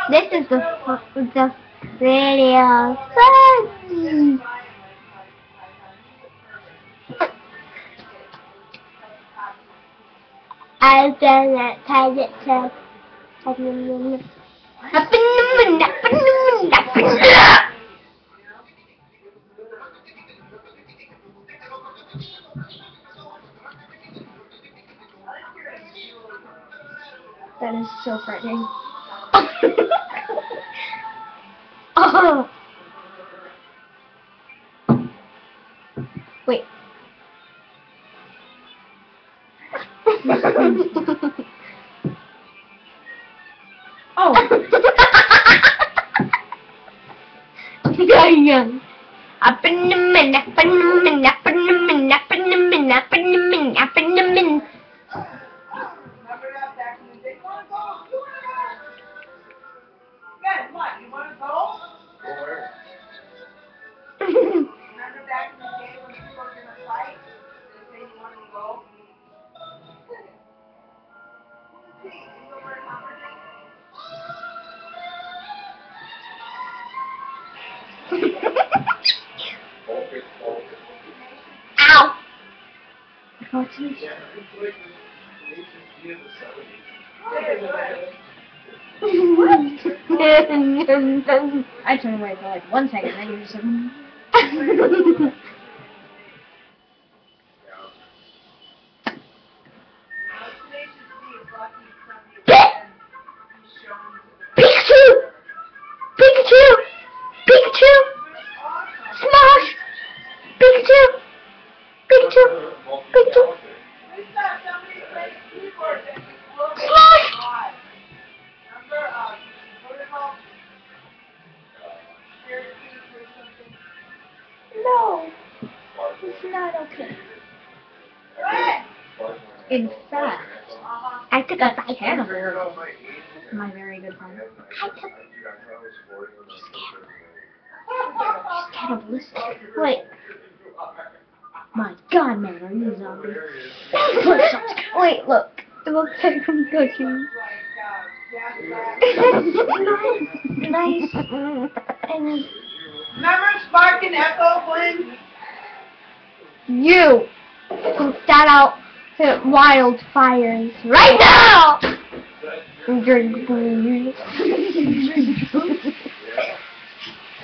This is the video. Funny. I've done that. Tied it to. That is so frightening. Oh. Wait. Oh. Young. Up in the min, up in the min, up in the min, up in the min, up in the min, up in the min. Gwen, what? You want to go? Go where? Remember back in the day when people were going to fight? They say you want to go? Ow! I turned away for like 1 second, then you just said, Pikachu! Pikachu! Pikachu! Smash! Pikachu! Pikachu! Pikachu! Smash! No, it's not okay. in fact, I took a bite. Hannah, my very good friend. I took cannibalistic. Wait. My God, man, are you a zombie? Wait, look. It looks like I'm cooking. Nice. And Remember Spark and Echo, Gwen? you can start out to wildfires right now! And drink booze.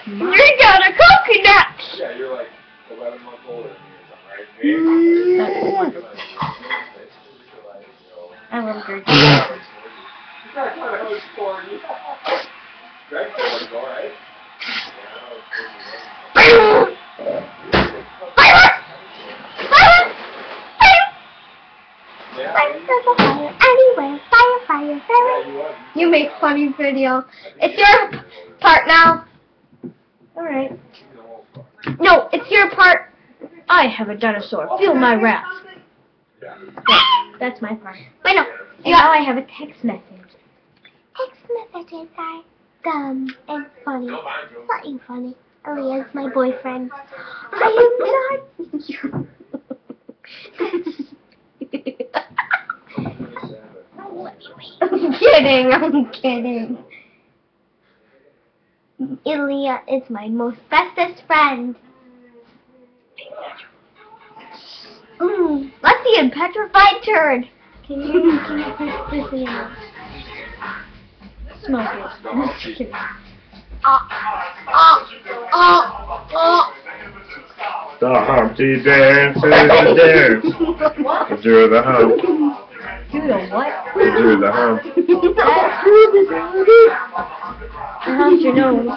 You got a coconut! Yeah, you're like 11 months older than me or something, right? I love Greg. You make funny video. It's your part now. Alright. No, it's your part. I have a dinosaur. Feel my wrath. Yeah. That's my part. Wait, no. And now I have a text message. Text messages are dumb and funny. Nothing funny. Aaliyah's my boyfriend. I am not you. I'm kidding. I'm kidding. Aaliyah is my most bestest friend. Let's see a petrified turd. Can you push this in? Smoke it. Just kidding. The Humpty Dance is the dance. Do the hump. Do the what? Do the hump. How's your nose?